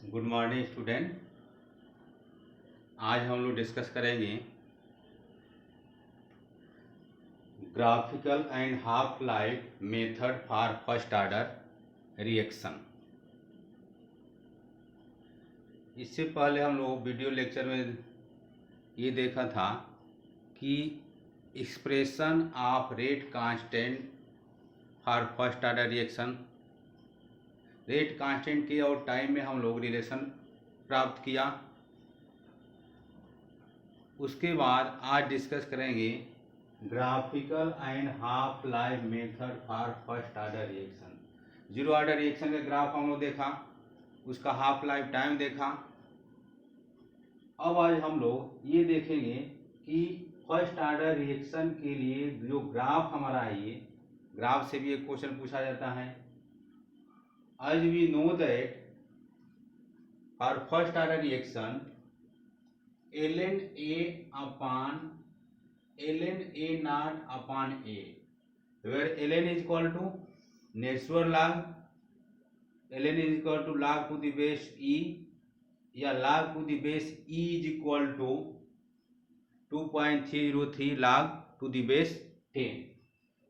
Good morning student. आज हम लोग डिस्कस करेंगे graphical and half life method for first order reaction. इससे पहले हम लोग वीडियो लेक्चर में ये देखा था कि expression of rate constant for first order reaction, rate constant के और टाइम में हम लोग रिलेशन प्राप्त किया। उसके बाद आज डिस्कस करेंगे graphical and half life method for first order reaction. Zero order reaction का ग्राफ हम लोग देखा, उसका हाफ लाइफ टाइम देखा। अब आज हम लोग ये देखेंगे कि फर्स्ट ऑर्डर रिएक्शन के लिए जो ग्राफ हमारा है, ये ग्राफ से भी एक क्वेश्चन पूछा जाता है। आज we know that for first order reaction ln A upon ln A naught upon A, where ln is equal to natural log, ln is equal to log to the base e या log to the base e is equal to 2.303 log to the base 10।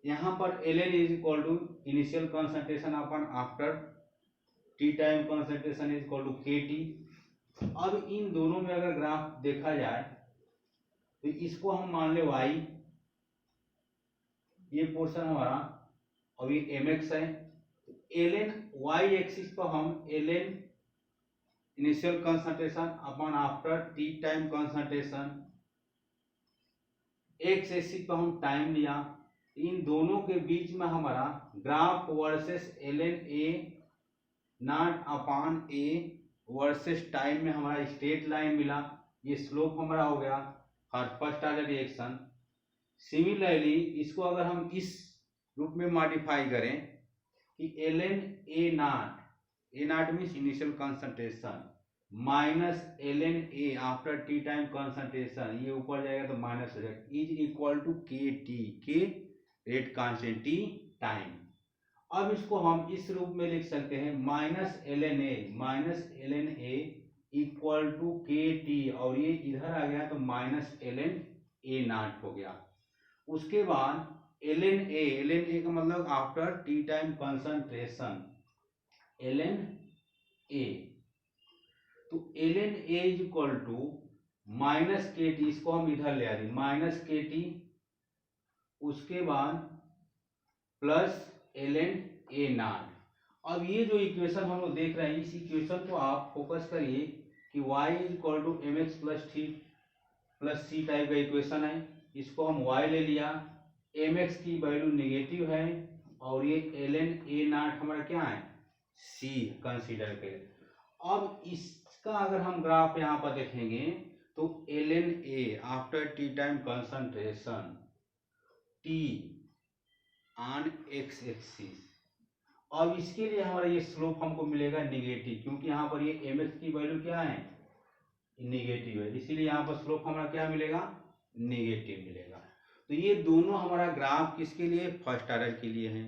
यहाँ पर ln is equal to initial concentration upon after t time concentration is equal to kT। अब इन दोनों में अगर graph देखा जाए तो इसको हम मान ले y, ये पोर्शन हमारा, और ये mx है। ln y एक्सिस पर हम ln initial concentration upon after T time concentration, x axis पर हम टाइम लिया। इन दोनों के बीच में हमारा graph versus ln a nought upon a versus time में हमारा स्ट्रेट लाइन मिला। ये स्लोप हमारा हो गया for first order reaction. Similarly इसको अगर हम इस रूप में मॉडिफाई करें कि ln a nought means initial concentration minus ln a after T time concentration, ये ऊपर जाएगा तो माइनस हो जाएगा, is equal to K T, K rate constant, T time. अब इसको हम इस रूप में लिख सकते हैं minus ln a equal to K T, और ये इधर आ गया तो माइनस ln a नॉट हो गया। उसके बाद ln a का मतलब after T time concentration ln a, तो ln a is equal to minus K T, इसको हम इधर ले आ रहे माइनस के टी, उसके बाद प्लस ln a नॉट। अब ये जो इक्वेशन हम लोग देख रहे हैं, इस इक्वेशन को आप फोकस करिए कि y is equal to M X plus C type का इक्वेशन है। इसको हम y ले लिया, mx की वैल्यू नेगेटिव है और ये ln a नॉट हमारा क्या है, c कंसीडर करें। अब इसका अगर हम ग्राफ यहाँ पर देखेंगे तो ln a after T time concentration t on x axis, अब इसके लिए हमारा ये स्लोप हमको मिलेगा निगेटिव, क्योंकि यहाँ पर ये mx की वैल्यू क्या है, निगेटिव है, इसीलिए यहाँ पर स्लोप हमारा क्या मिलेगा, निगेटिव मिलेगा। तो ये दोनों हमारा ग्राफ किसके लिए, फर्स्ट ऑर्डर के लिए है।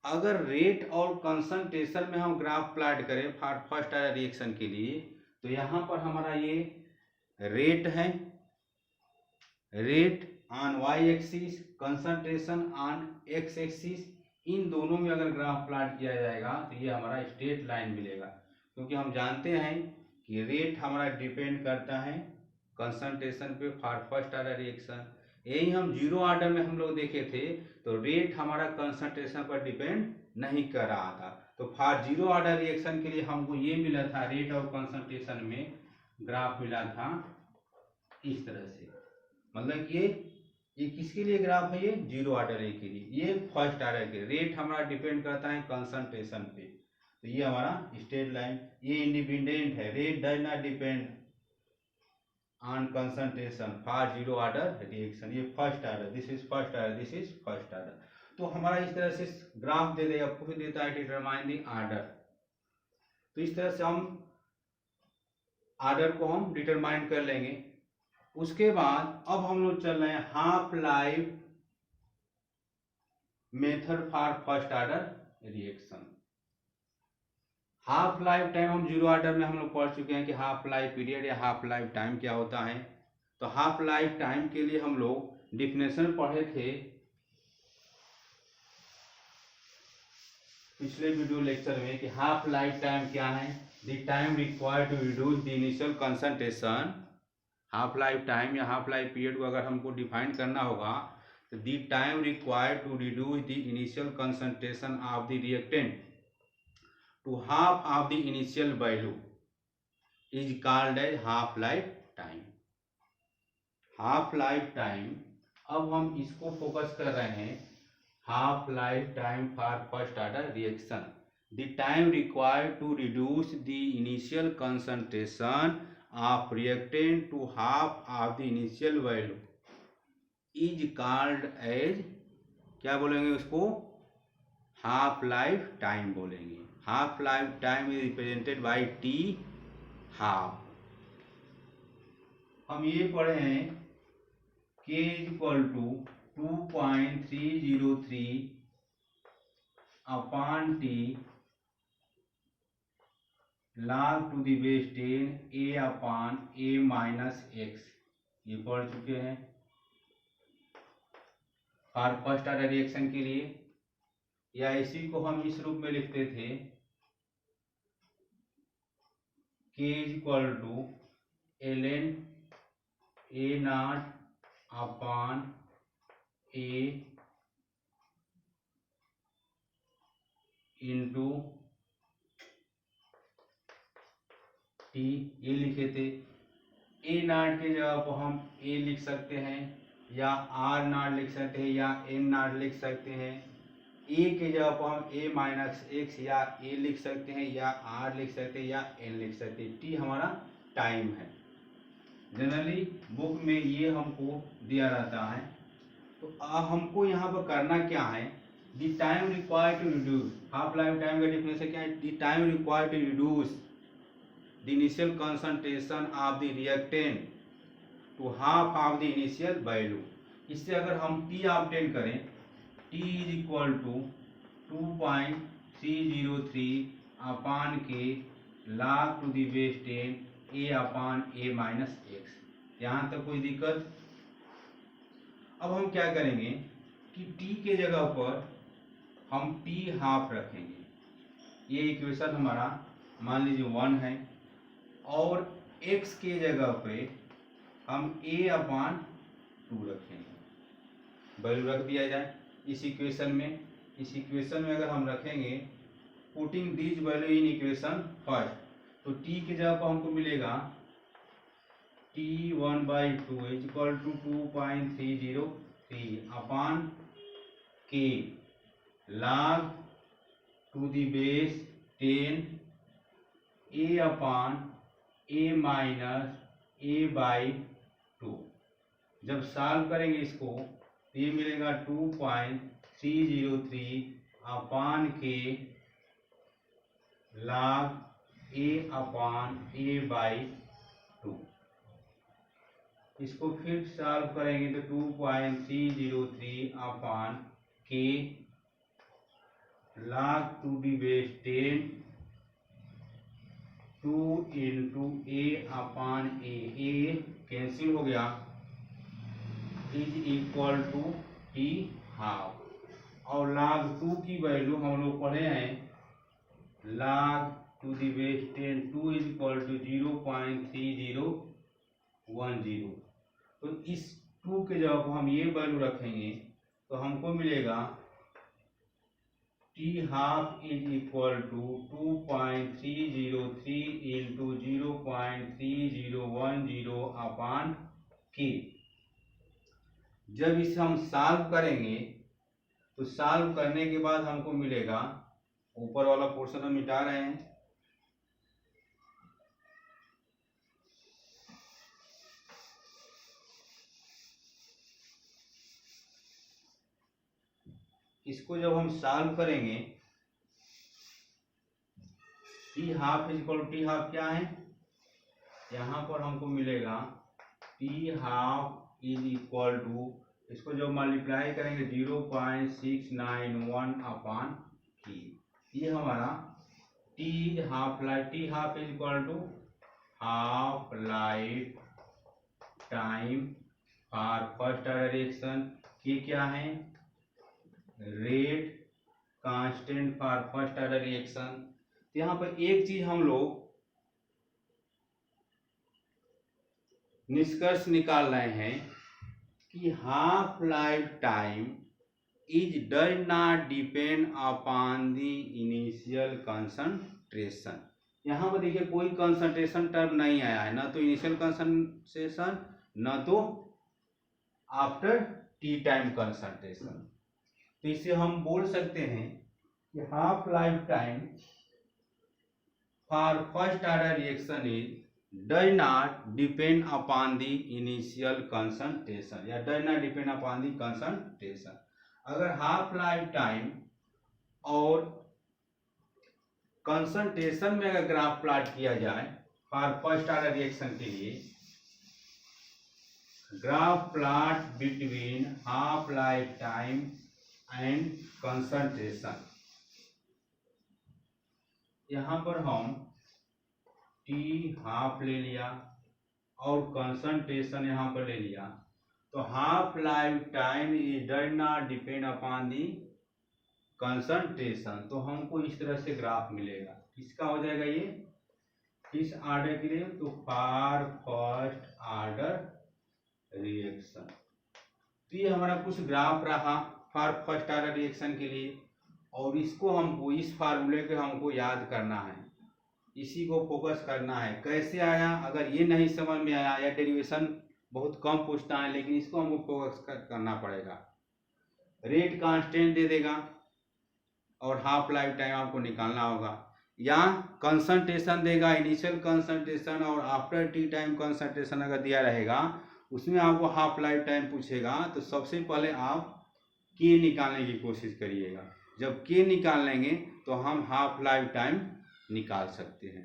अगर रेट और कंसंट्रेशन में हम ग्राफ प्लॉट करें फॉर फर्स्ट ऑर्डर रिएक्शन के लिए, तो यहाँ पर हमारा ये रेट है, rate on y axis, concentration on x axis, इन दोनों में अगर ग्राफ प्लॉट किया जाएगा तो ये हमारा स्ट्रेट लाइन मिलेगा, क्योंकि हम जानते हैं कि रेट हमारा डिपेंड करता है कंसंट्रेशन पे फॉर फर्स्ट ऑर्डर रिएक्शन। यही हम जीरो ऑर्डर में हम लोग देखे थे तो रेट हमारा कंसंट्रेशन पर डिपेंड नहीं कर रहा था। तो फॉर जीरो ऑर्डर रिएक्शन के लिए हमको ये मिला था, रेट और कंसंट्रेशन में ग्राफ मिला था इस तरह से, मतलब ये किसके लिए ग्राफ है, ये जीरो ऑर्डर के लिए, ये फर्स्ट ऑर्डर के। रेट हमारा डिपेंड करता है कंसंट्रेशन पे, तो ये हमारा स्ट्रेट लाइन, ये इंडिपेंडेंट है, rate does not depend on concentration for zero order reaction. ये first order, this is first order, this is first order. तो हमारा इस तरह से ग्राफ दे देगा, पूछ देता है डिटरमाइन द ऑर्डर, तो इस तरह से हम ऑर्डर को हम डिटरमाइन कर लेंगे। उसके बाद अब हम लोग चल रहे हैं half life method for first order reaction. Half life time हम जीरो ऑर्डर में हम लोग पढ़ चुके हैं कि हाफ लाइफ पीरियड या हाफ लाइफ टाइम क्या होता है। तो हाफ लाइफ टाइम के लिए हम लोग डिफिनेशन पढ़े थे पिछले वीडियो लेक्चर में कि हाफ लाइफ टाइम क्या है। The time required to reduce the initial concentration. Half life time या हाफ लाइफ पीरियड को अगर हमको डिफाइन करना होगा तो the time required to reduce the initial concentration of the reactant to half of the initial value is called as half life time. Half life time, अब हम इसको फोकस कर रहे हैं half life time for first order reaction. The time required to reduce the initial concentration of reactant to half of the initial value is called as, क्या बोलेंगे उसको, half life time बोलेंगे। Half life time is represented by T half. हम ये पढ़े हैं k equal to 2.303 upon T log to the base 10 a upon a minus X, ये पढ़ चुके हैं फॉर फर्स्ट ऑर्डर रिएक्शन के लिए। या इसी को हम इस रूप में लिखते थे k equal to ln a nought upon a into T, ये लिखे थे। ए नॉट की जगह को हम ए लिख सकते हैं या आर नॉट लिख सकते हैं या एन नॉट लिख सकते हैं। ए की जगह को हम ए माइनस एक्स या ए लिख सकते हैं या आर लिख सकते हैं या एन लिख सकते हैं। टी हमारा टाइम है। जनरली बुक में ये हमको दिया रहता है। तो हमको यहाँ पर करना क्या है, the time required to reduce, half life time का डिफिनेशन क्या है, the time required to reduce the initial concentration of the reactant to half of the initial value. इससे अगर हम टी ऑब्टेन करें, T is equal to 2.303 upon K log to the base 10 a upon a minus X. यहाँ तक कोई दिक्कत? अब हम क्या करेंगे कि t के जगह पर हम टी हाफ रखेंगे। ये इक्वेशन हमारा मान लीजिए 1 है और x के जगह पे हम a अपॉन 2 रखेंगे। वैल्यू रख दिया जाए इस इक्वेशन में। इस इक्वेशन में अगर हम रखेंगे putting this value in equation first, तो t की जगह पर हमको मिलेगा t1/2 is equal to 2.303 upon k log to the base 10 a upon a minus a/2। जब सॉल्व करेंगे इसको तो ये मिलेगा 2.303 upon K log a upon a/2। इसको फिर सॉल्व करेंगे तो 2.303 upon K log to the base 10 2 into a upon a cancel हो गया, is equal to T half. और log 2 की वैल्यू हम लोग पढ़े हैं log to the base 10 2 is equal to 0.3010। तो इस 2 के जगह को हम ये वैल्यू रखेंगे तो हमको मिलेगा T half is equal to 2.303 into 0.3010 upon K. जब इसे हम सॉल्व करेंगे तो सॉल्व करने के बाद हमको मिलेगा, ऊपर वाला पोर्शन हम मिटा रहे हैं, इसको जब हम सॉल्व करेंगे T half is equal T half क्या है, यहाँ पर हमको मिलेगा T half is equal to, इसको जब मल्टीप्लाई करेंगे 0.691 अपॉन के। ये हमारा T half life, T half is equal to half life time for first order reaction. ये क्या है, rate constant for first order reaction. तो यहाँ पर एक चीज हम लोग निष्कर्ष निकाल रहे हैं कि half life time is does not depend upon the initial concentration. यहाँ पर देखिए कोई कंसंट्रेशन टर्म नहीं आया है, ना तो इनिशियल कंसंट्रेशन ना तो आफ्टर टी टाइम कंसंट्रेशन। तो इसे हम बोल सकते हैं कि half life time for first order reaction is does not depend upon the initial concentration या does not depend upon the concentration। अगर हाफ लाइफ टाइम और कंसंट्रेशन में अगर ग्राफ प्लॉट किया जाए फॉर फर्स्ट ऑर्डर रिएक्शन के लिए, graph plot between half life time and concentration, यहां पर हम टी हाफ ले लिया और कंसंट्रेशन यहाँ पर ले लिया, तो half life time is does not depend upon the concentration. तो हमको इस तरह से ग्राफ मिलेगा, किसका हो जाएगा ये, किस ऑर्डर के लिए, तो फॉर फर्स्ट ऑर्डर रिएक्शन। तो ये हमारा कुछ ग्राफ रहा फॉर फर्स्ट ऑर्डर रिएक्शन के लिए, और इसको हमको इस फार्मूले को हमको याद करना है, इसी को फोकस करना है। कैसे आया, अगर ये नहीं समझ में आया या डेरिवेशन बहुत कम पूछता है, लेकिन इसको हमको फोकस करना पड़ेगा। रेट कांस्टेंट दे देगा और हाफ लाइफ टाइम आपको निकालना होगा, या कंसंट्रेशन देगा, इनिशियल कंसंट्रेशन और आफ्टर टी टाइम कंसंट्रेशन अगर दिया रहेगा, उसमें आपको हाफ लाइफ टाइम पूछेगा, तो सबसे पहले आप के निकालने की कोशिश करिएगा। जब के निकाल लेंगे तो हम हाफ लाइफ टाइम निकाल सकते हैं।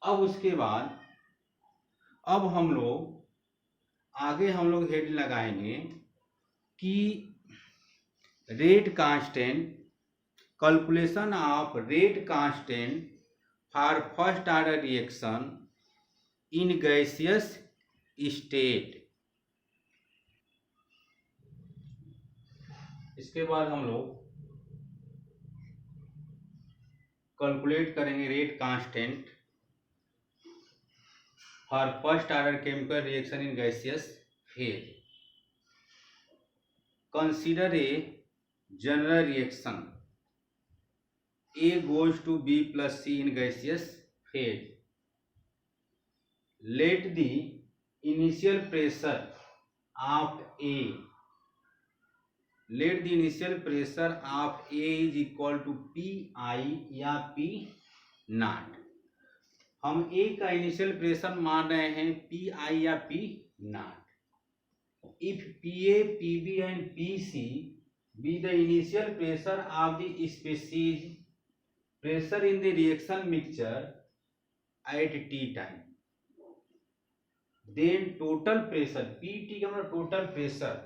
अब उसके बाद अब हम लोग आगे हेड लगाएंगे कि rate constant, calculation of rate constant for first order reaction in gaseous state. इसके बाद हम लोग कैलकुलेट करेंगे rate constant for first order chemical reaction in gaseous phase. Consider a general reaction A goes to B plus C in gaseous phase. Let the initial pressure of A is equal to PI या P not. हम A का initial pressure मान रहे हैं PI या P not. If PA, PB and PC be the initial pressure of the species pressure in the reaction mixture at T time, then total pressure PT का मतलब total pressure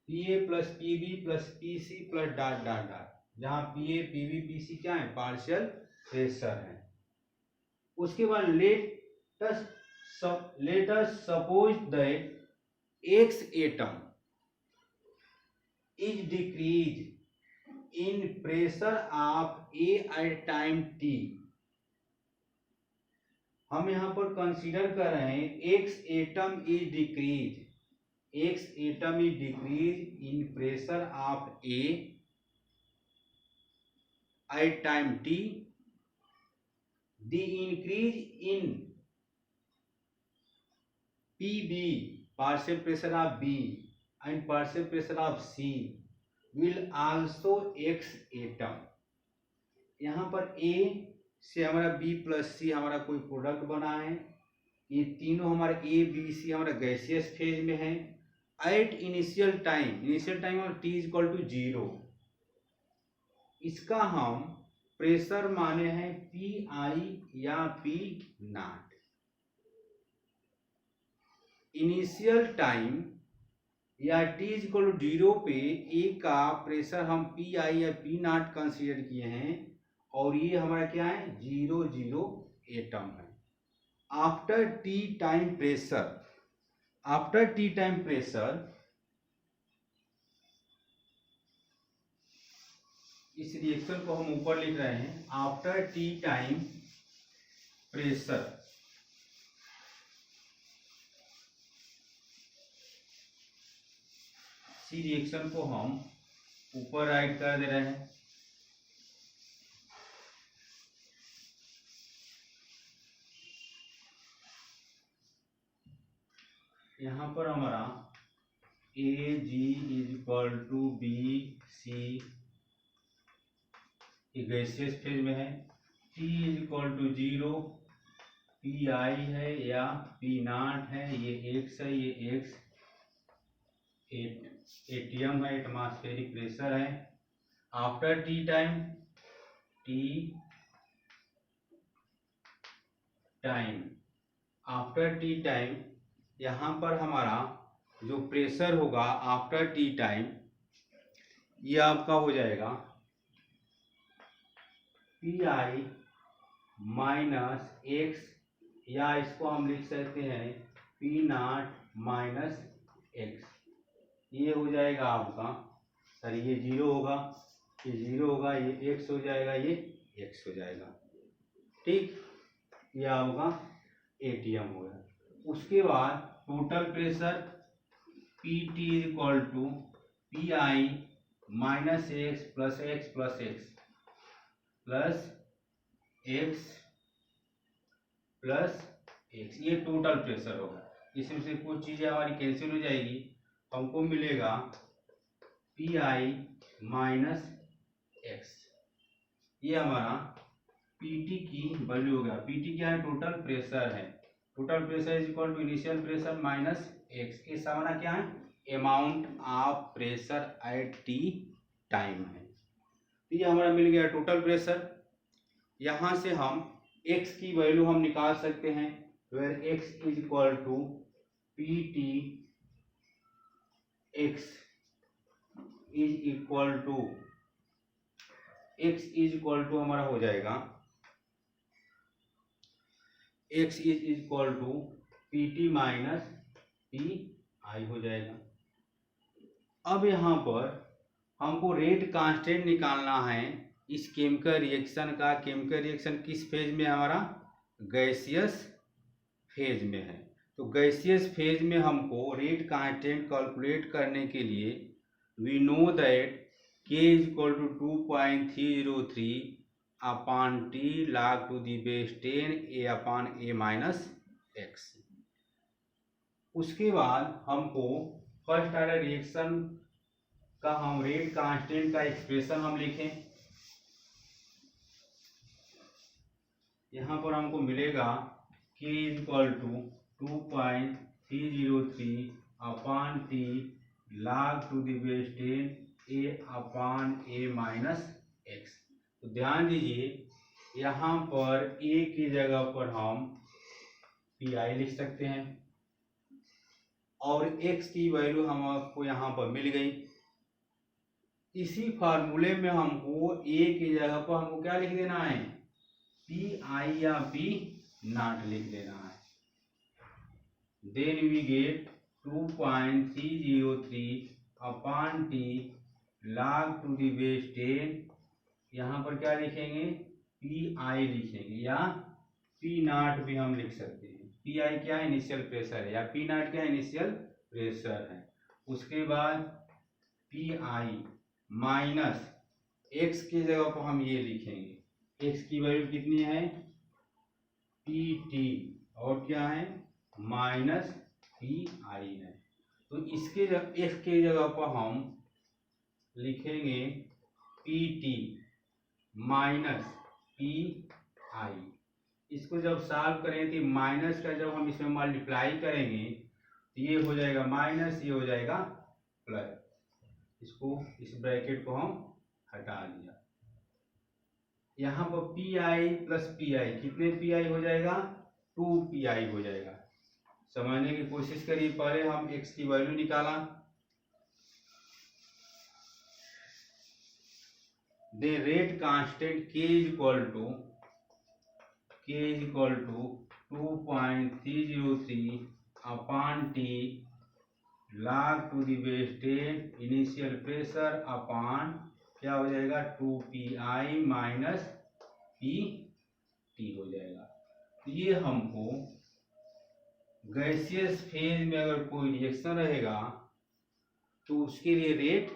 PA plus PB plus PC plus dot dot dot, जहाँ PA PB PC क्या है, partial pressure है। उसके बाद let us suppose that X atom is decreased in pressure of A at time T। हम यहाँ पर consider कर रहे हैं X atom is decreased in pressure of A at time T। The increase in PB, partial pressure of B and partial pressure of C will also X atom। यहाँ पर A से हमारा B प्लस C हमारा कोई product बना है, ये तीनों हमारे A B C हमारा गैसियस फेज में है। एट इनिशियल टाइम और T इज इक्वल टू 0, इसका हम प्रेशर माने हैं PI या P नॉट। इनिशियल टाइम या T इज इक्वल टू 0 पे A का प्रेशर हम PI या P नॉट कंसीडर किए हैं, और ये हमारा क्या है 0 एटम है। आफ्टर टी टाइम प्रेशर इस रिएक्शन को हम ऊपर लिख रहे हैं। आफ्टर टी टाइम प्रेशर इसी रिएक्शन को हम ऊपर राइट कर दे रहे हैं। यहाँ पर हमारा AG = BC गैसियस फेज में है। T = 0, PI है या P0 है, ये X है, ये X एटीएम है, एटमॉस्फेरिक प्रेशर है। आफ्टर टी टाइम यहाँ पर हमारा जो प्रेशर होगा आफ्टर टी टाइम ये आपका हो जाएगा PI - X, या इसको हम लिख सकते हैं P0 - X। ये हो जाएगा आपका, सर ये 0 होगा, ये 0 होगा, ये X हो जाएगा, ये X हो जाएगा। ठीक, ये आपका एटीएम हो गया। उसके बाद total pressure PT = PI - X + X + X plus X plus X, ये टोटल प्रेशर होगा। इसमें से कुछ चीजें हमारी कैंसिल हो जाएगी, हमको मिलेगा PI - X। ये हमारा PT की वैल्यू हो गया। PT क्या है, टोटल प्रेशर है। Total pressure = initial pressure minus X। इस हमारा क्या है, amount of pressure at T time है। तो ये हमारा मिल गया टोटल प्रेशर। यहाँ से हम X की वैल्यू हम निकाल सकते हैं, वेयर X = PT X हमारा हो जाएगा X = PT - PI हो जाएगा। अब यहाँ पर हमको रेट कांस्टेंट निकालना है इस केमिकल रिएक्शन का। केमिकल रिएक्शन किस फेज में, हमारा गैसियस फेज में है। तो गैसियस फेज में हमको रेट कांस्टेंट कैलकुलेट करने के लिए we know that K = 2.303 upon T log to the base 10 A/A - X। उसके बाद हमको फर्स्ट ऑर्डर रिएक्शन का हम रेट कांस्टेंट का एक्सप्रेशन हम लिखें। यहाँ पर हमको मिलेगा K = 2.303 upon T log to the base 10 A/A - X। तो ध्यान दीजिए, यहाँ पर A की जगह पर हम PI लिख सकते हैं और X की वैल्यू हम आपको यहाँ पर मिल गई। इसी फार्मूले में हमको A की जगह पर हमको क्या लिख देना है, PI या P0 लिख देना है। Then we get 2.303 upon T log to the base 10। यहाँ पर क्या लिखेंगे, PI लिखेंगे या P0 भी हम लिख सकते हैं। PI क्या है, इनिशियल प्रेशर है, या P0 क्या है, इनिशियल प्रेशर है। उसके बाद PI माइनस X की जगह पर हम ये लिखेंगे, X की वैल्यू कितनी है, PT और क्या है माइनस PI है। तो इसके X की जगह पर हम लिखेंगे PT माइनस PI। इसको जब सॉल्व करें तो माइनस का जब हम इसमें मल्टीप्लाई करेंगे तो ये हो जाएगा माइनस, ये हो जाएगा प्लस। इसको इस ब्रैकेट को हम हटा दिया। यहाँ पर PI प्लस PI कितने PI हो जाएगा, 2PI हो जाएगा। समझने की कोशिश करिए। पहले हम X की वैल्यू निकाला, the rate constant k is equal to 2.303 upon t log to the wasted initial pressure upon क्या हो जाएगा 2pi माइनस pt हो जाएगा। तो ये हमको गैसियस फेज में अगर कोई रिएक्शन रहेगा तो उसके लिए रेट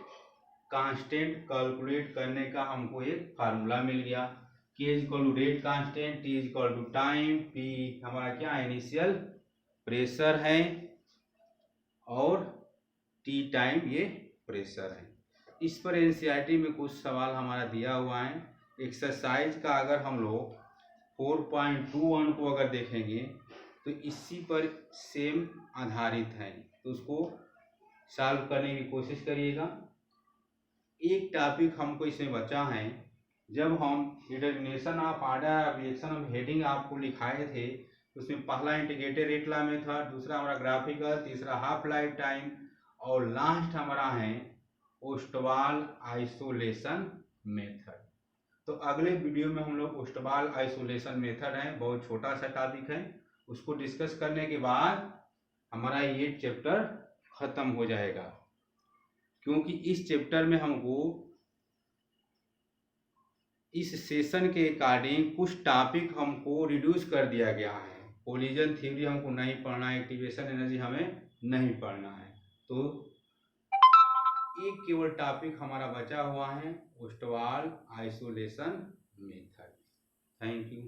कांस्टेंट कैलकुलेट करने का हमको एक फार्मूला मिल गया। k is equal to rate constant, t is equal to time, p हमारा क्या इनिशियल प्रेशर है और t टाइम ये प्रेशर है। इस पर एनसीईआरटी में कुछ सवाल हमारा दिया हुआ है। एक्सरसाइज का अगर हम लोग 4.21 को अगर देखेंगे तो इसी पर सेम आधारित है, तो उसको सॉल्व करने की कोशिश करिएगा। एक टॉपिक हमको इसमें बचा है, जब हम determination of order of reaction of heading आपको लिखाए थे तो उसमें पहला इंटीग्रेटेड रेट लॉ मेथड, दूसरा हमारा ग्राफिकल, तीसरा हाफ लाइफ टाइम और लास्ट हमारा है ओस्टवाल आइसोलेशन मेथड। तो अगले वीडियो में हम लोग ओस्टवाल आइसोलेशन मेथड है, बहुत छोटा सा टॉपिक है, उसको डिस्कस करने के बाद हमारा ये चैप्टर खत्म हो जाएगा। क्योंकि इस चैप्टर में हमको इस सेशन के अकॉर्डिंग कुछ टॉपिक हमको रिड्यूस कर दिया गया है। कोलिजन थ्योरी हमको नहीं पढ़ना है, एक्टिवेशन एनर्जी हमें नहीं पढ़ना है, तो एक केवल टॉपिक हमारा बचा हुआ है Ostwald isolation method. Thank you.